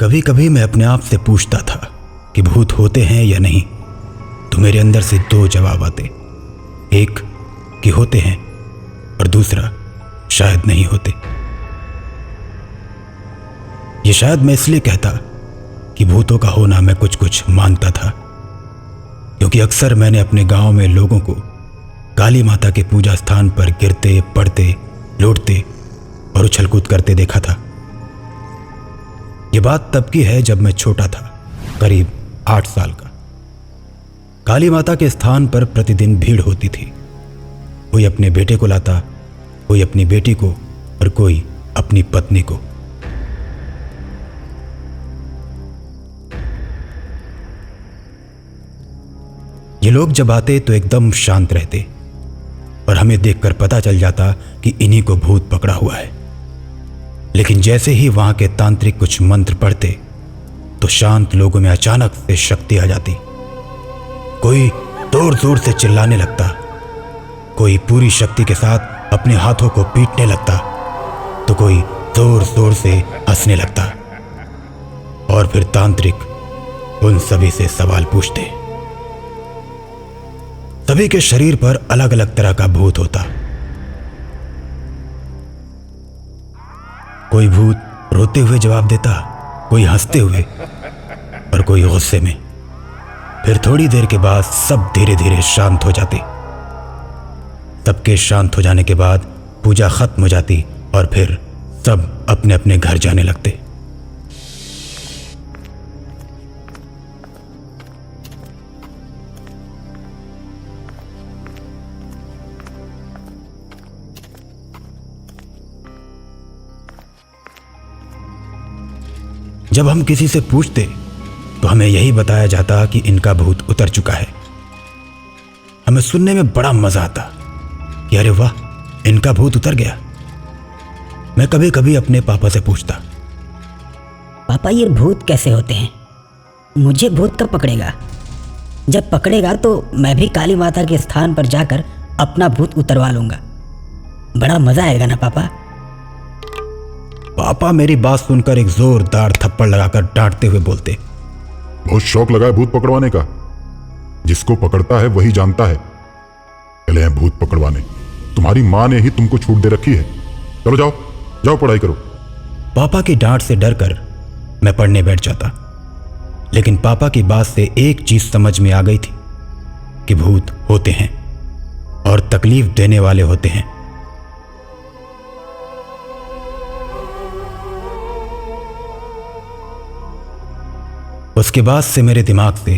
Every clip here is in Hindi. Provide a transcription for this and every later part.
कभी कभी मैं अपने आप से पूछता था कि भूत होते हैं या नहीं, तो मेरे अंदर से दो जवाब आते। एक कि होते हैं और दूसरा शायद नहीं होते। ये शायद मैं इसलिए कहता कि भूतों का होना मैं कुछ कुछ मानता था, क्योंकि अक्सर मैंने अपने गांव में लोगों को काली माता के पूजा स्थान पर गिरते पड़ते लौटते और उछलकूद करते देखा था। ये बात तब की है जब मैं छोटा था, करीब 8 साल का। काली माता के स्थान पर प्रतिदिन भीड़ होती थी। कोई अपने बेटे को लाता, कोई अपनी बेटी को और कोई अपनी पत्नी को। ये लोग जब आते तो एकदम शांत रहते और हमें देखकर पता चल जाता कि इन्हीं को भूत पकड़ा हुआ है। लेकिन जैसे ही वहां के तांत्रिक कुछ मंत्र पढ़ते तो शांत लोगों में अचानक से शक्ति आ जाती। कोई जोर जोर से चिल्लाने लगता, कोई पूरी शक्ति के साथ अपने हाथों को पीटने लगता, तो कोई जोर जोर से हंसने लगता। और फिर तांत्रिक उन सभी से सवाल पूछते। सभी के शरीर पर अलग अलग तरह का भूत होता। कोई भूत रोते हुए जवाब देता, कोई हंसते हुए और कोई गुस्से में। फिर थोड़ी देर के बाद सब धीरे धीरे शांत हो जाते। सबके शांत हो जाने के बाद पूजा खत्म हो जाती और फिर सब अपने अपने घर जाने लगते। जब हम किसी से पूछते तो हमें यही बताया जाता कि इनका भूत उतर चुका है। हमें सुनने में बड़ा मजा आता कि अरे वाह, इनका भूत उतर गया। मैं कभी कभी अपने पापा से पूछता, पापा ये भूत कैसे होते हैं? मुझे भूत कब पकड़ेगा? जब पकड़ेगा तो मैं भी काली माता के स्थान पर जाकर अपना भूत उतरवा लूंगा। बड़ा मजा आएगा ना पापा? पापा मेरी बात सुनकर एक जोरदार थप्पड़ लगाकर डांटते हुए बोलते, बहुत शौक लगा है भूत पकड़वाने का। जिसको पकड़ता है वही जानता है। चले हैं भूत पकड़वाने। तुम्हारी माँ ने ही तुमको छूट दे रखी है। चलो जाओ जाओ पढ़ाई करो। पापा की डांट से डरकर मैं पढ़ने बैठ जाता। लेकिन पापा की बात से एक चीज समझ में आ गई थी कि भूत होते हैं और तकलीफ देने वाले होते हैं। उसके बाद से मेरे दिमाग से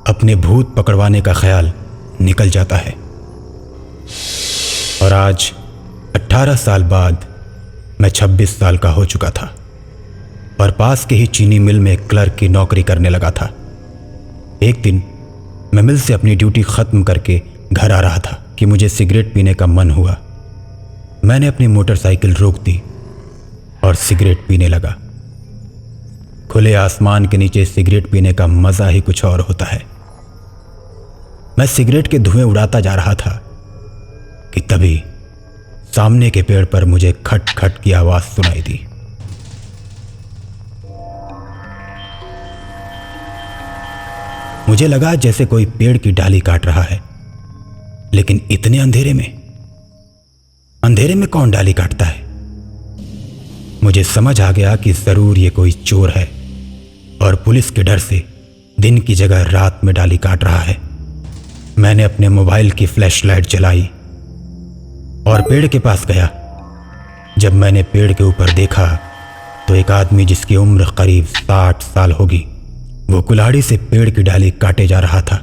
अपने भूत पकड़वाने का ख्याल निकल जाता है। और आज 18 साल बाद मैं 26 साल का हो चुका था और पास के ही चीनी मिल में क्लर्क की नौकरी करने लगा था। एक दिन मैं मिल से अपनी ड्यूटी खत्म करके घर आ रहा था कि मुझे सिगरेट पीने का मन हुआ। मैंने अपनी मोटरसाइकिल रोक दी और सिगरेट पीने लगा। खुले आसमान के नीचे सिगरेट पीने का मजा ही कुछ और होता है। मैं सिगरेट के धुएं उड़ाता जा रहा था कि तभी सामने के पेड़ पर मुझे खट खट की आवाज सुनाई दी। मुझे लगा जैसे कोई पेड़ की डाली काट रहा है, लेकिन इतने अंधेरे में कौन डाली काटता है? मुझे समझ आ गया कि जरूर ये कोई चोर है और पुलिस के डर से दिन की जगह रात में डाली काट रहा है। मैंने अपने मोबाइल की फ्लैशलाइट जलाई और पेड़ के पास गया। जब मैंने पेड़ के ऊपर देखा तो एक आदमी जिसकी उम्र करीब 60 साल होगी, वो कुल्हाड़ी से पेड़ की डाली काटे जा रहा था।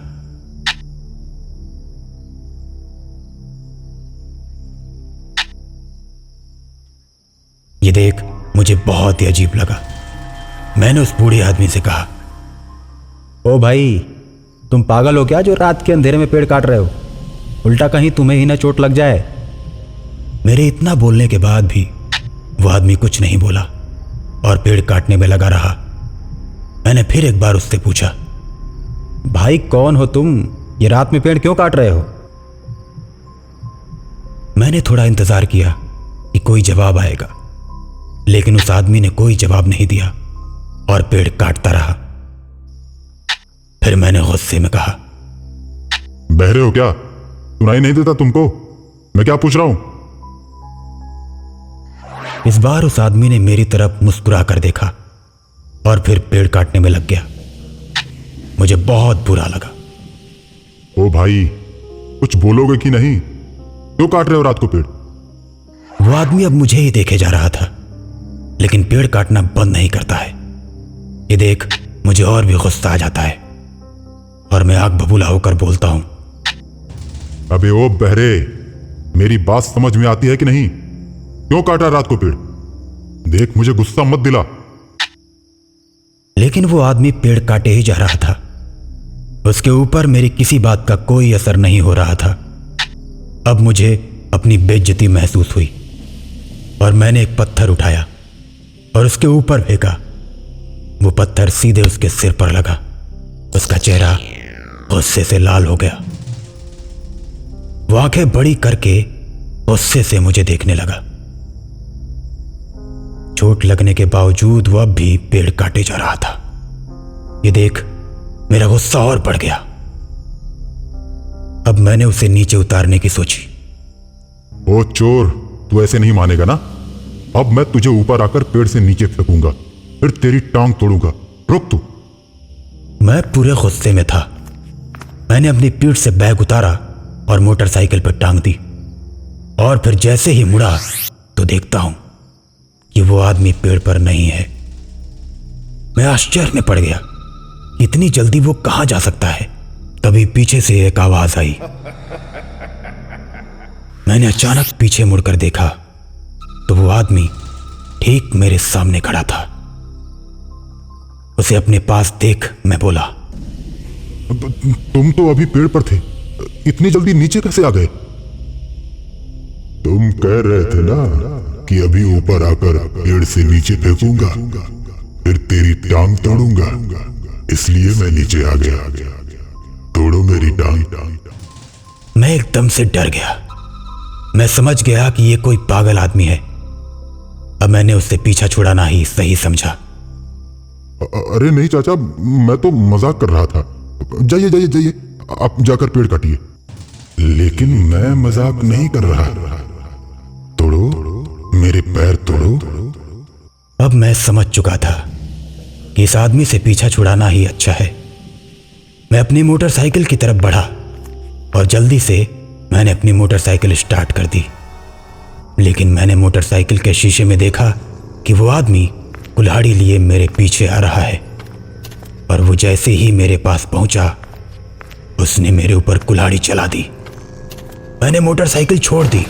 ये देख मुझे बहुत ही अजीब लगा। मैंने उस बूढ़े आदमी से कहा, ओ भाई, तुम पागल हो क्या जो रात के अंधेरे में पेड़ काट रहे हो? उल्टा कहीं तुम्हें ही ना चोट लग जाए। मेरे इतना बोलने के बाद भी वो आदमी कुछ नहीं बोला और पेड़ काटने में लगा रहा। मैंने फिर एक बार उससे पूछा, भाई कौन हो तुम? ये रात में पेड़ क्यों काट रहे हो? मैंने थोड़ा इंतजार किया कि कोई जवाब आएगा, लेकिन उस आदमी ने कोई जवाब नहीं दिया। और पेड़ काटता रहा। फिर मैंने गुस्से में कहा, बहरे हो क्या? सुनाई नहीं देता तुमको मैं क्या पूछ रहा हूं? इस बार उस आदमी ने मेरी तरफ मुस्कुरा कर देखा और फिर पेड़ काटने में लग गया। मुझे बहुत बुरा लगा। ओ भाई, कुछ बोलोगे कि नहीं? क्यों काट रहे हो रात को पेड़? वो आदमी अब मुझे ही देखे जा रहा था, लेकिन पेड़ काटना बंद नहीं करता है। ये देख मुझे और भी गुस्सा आ जाता है और मैं आग बबूला होकर बोलता हूं, अबे ओ बहरे, मेरी बात समझ में आती है कि नहीं? क्यों काटा रात को पेड़? देख मुझे गुस्सा मत दिला। लेकिन वो आदमी पेड़ काटे ही जा रहा था। उसके ऊपर मेरी किसी बात का कोई असर नहीं हो रहा था। अब मुझे अपनी बेइज्जती महसूस हुई और मैंने एक पत्थर उठाया और उसके ऊपर फेंका। वो पत्थर सीधे उसके सिर पर लगा। उसका चेहरा गुस्से से लाल हो गया। वो आंखें बड़ी करके गुस्से से मुझे देखने लगा। चोट लगने के बावजूद वो अब भी पेड़ काटे जा रहा था। ये देख मेरा गुस्सा और बढ़ गया। अब मैंने उसे नीचे उतारने की सोची। ओ चोर, तू ऐसे नहीं मानेगा ना? अब मैं तुझे ऊपर आकर पेड़ से नीचे फेंकूंगा, फिर तेरी टांग तोड़ूंगा। रुक तू। मैं पूरे गुस्से में था। मैंने अपनी पीठ से बैग उतारा और मोटरसाइकिल पर टांग दी और फिर जैसे ही मुड़ा तो देखता हूं कि वो आदमी पेड़ पर नहीं है। मैं आश्चर्य में पड़ गया। इतनी जल्दी वो कहां जा सकता है? तभी पीछे से एक आवाज आई। मैंने अचानक पीछे मुड़कर देखा तो वो आदमी ठीक मेरे सामने खड़ा था। उसे अपने पास देख मैं बोला, तुम तो अभी पेड़ पर थे, इतनी जल्दी नीचे कैसे आ गए? तुम कह रहे थे ना कि अभी ऊपर आकर पेड़ से नीचे फेंकूंगा, फिर तेरी टांग तोड़ूंगा, इसलिए मैं नीचे आ गया। तोड़ो मेरी टांग। मैं एकदम से डर गया। मैं समझ गया कि ये कोई पागल आदमी है। अब मैंने उससे पीछा छुड़ाना ही सही समझा। अरे नहीं चाचा, मैं तो मजाक कर रहा था। जाइए जाइए जाइए, आप जाकर पेड़ काटिए। लेकिन मैं मजाक नहीं कर रहा। तोड़ो मेरे पैर, तोड़ो। अब मैं समझ चुका था कि इस आदमी से पीछा छुड़ाना ही अच्छा है। मैं अपनी मोटरसाइकिल की तरफ बढ़ा और जल्दी से मैंने अपनी मोटरसाइकिल स्टार्ट कर दी। लेकिन मैंने मोटरसाइकिल के शीशे में देखा कि वो आदमी कुल्हाड़ी लिए मेरे पीछे आ रहा है और वो जैसे ही मेरे पास पहुंचा उसने मेरे ऊपर कुल्हाड़ी चला दी। मैंने मोटरसाइकिल छोड़ दी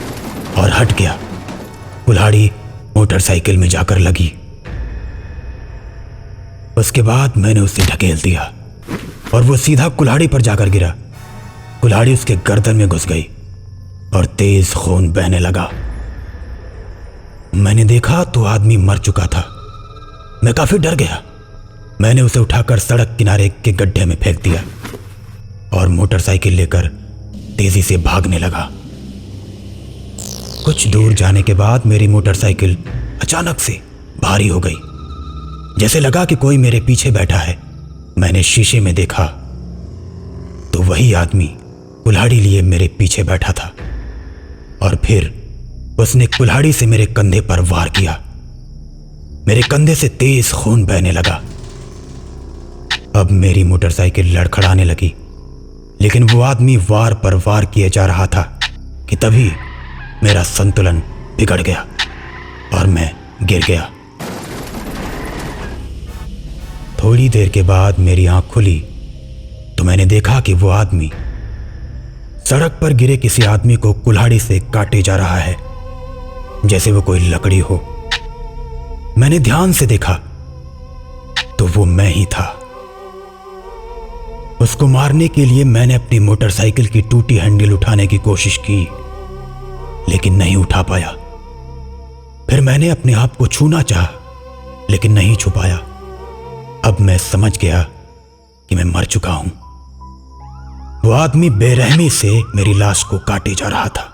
और हट गया। कुल्हाड़ी मोटरसाइकिल में जाकर लगी। उसके बाद मैंने उसे ढकेल दिया और वो सीधा कुल्हाड़ी पर जाकर गिरा। कुल्हाड़ी उसके गर्दन में घुस गई और तेज खून बहने लगा। मैंने देखा तो आदमी मर चुका था। मैं काफी डर गया। मैंने उसे उठाकर सड़क किनारे के गड्ढे में फेंक दिया और मोटरसाइकिल लेकर तेजी से भागने लगा। कुछ दूर जाने के बाद मेरी मोटरसाइकिल अचानक से भारी हो गई। जैसे लगा कि कोई मेरे पीछे बैठा है। मैंने शीशे में देखा तो वही आदमी कुल्हाड़ी लिए मेरे पीछे बैठा था और फिर उसने कुल्हाड़ी से मेरे कंधे पर वार किया। मेरे कंधे से तेज खून बहने लगा। अब मेरी मोटरसाइकिल लड़खड़ाने लगी, लेकिन वो आदमी वार पर वार किए जा रहा था कि तभी मेरा संतुलन बिगड़ गया और मैं गिर गया। थोड़ी देर के बाद मेरी आंख खुली तो मैंने देखा कि वो आदमी सड़क पर गिरे किसी आदमी को कुल्हाड़ी से काटे जा रहा है, जैसे वो कोई लकड़ी हो। मैंने ध्यान से देखा तो वो मैं ही था। उसको मारने के लिए मैंने अपनी मोटरसाइकिल की टूटी हैंडल उठाने की कोशिश की, लेकिन नहीं उठा पाया। फिर मैंने अपने आप को छूना चाहा, लेकिन नहीं छू पाया। अब मैं समझ गया कि मैं मर चुका हूं। वो आदमी बेरहमी से मेरी लाश को काटे जा रहा था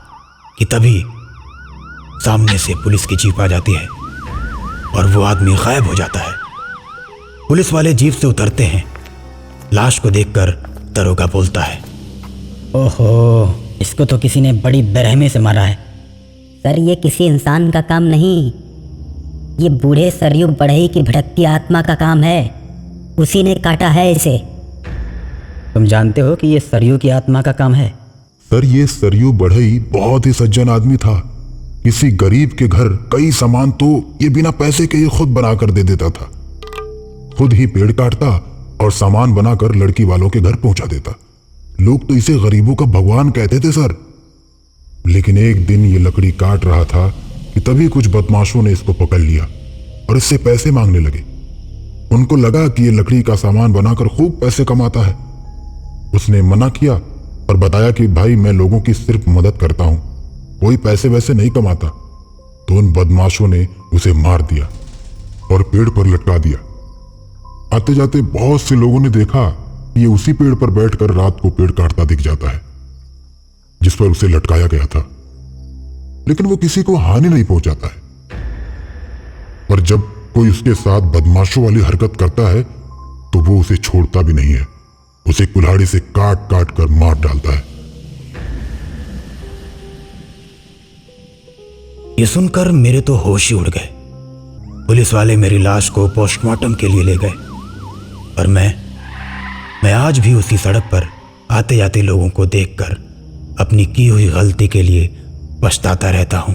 कि तभी सामने से पुलिस की जीप आ जाती है और वो आदमी गायब हो जाता है। पुलिस वाले जीप से उतरते हैं। लाश को देखकर दरोगा बोलता है, ओहो, इसको तो किसी ने बड़ी बेरहमी से मारा है। सर ये किसी इंसान का काम नहीं, ये बूढ़े सरयू बढ़ई की भटकती आत्मा का काम है। उसी ने काटा है इसे। तुम जानते हो कि ये सरयू की आत्मा का काम है? सर ये सरयू बढ़ई बहुत ही सज्जन आदमी था। किसी गरीब के घर कई सामान तो ये बिना पैसे के ही खुद बनाकर दे देता था। खुद ही पेड़ काटता और सामान बनाकर लड़की वालों के घर पहुंचा देता। लोग तो इसे गरीबों का भगवान कहते थे सर। लेकिन एक दिन ये लकड़ी काट रहा था कि तभी कुछ बदमाशों ने इसको पकड़ लिया और इससे पैसे मांगने लगे। उनको लगा कि ये लकड़ी का सामान बनाकर खूब पैसे कमाता है। उसने मना किया और बताया कि भाई मैं लोगों की सिर्फ मदद करता हूं, कोई पैसे वैसे नहीं कमाता। तो उन बदमाशों ने उसे मार दिया और पेड़ पर लटका दिया। आते जाते बहुत से लोगों ने देखा कि ये उसी पेड़ पर बैठकर रात को पेड़ काटता दिख जाता है जिस पर उसे लटकाया गया था। लेकिन वो किसी को हानि नहीं पहुंचाता है। और जब कोई उसके साथ बदमाशों वाली हरकत करता है तो वो उसे छोड़ता भी नहीं है, उसे कुल्हाड़ी से काट काट कर मार डालता है। ये सुनकर मेरे तो होश ही उड़ गए। पुलिस वाले मेरी लाश को पोस्टमार्टम के लिए ले गए और मैं आज भी उसी सड़क पर आते जाते लोगों को देखकर अपनी की हुई गलती के लिए पछताता रहता हूं।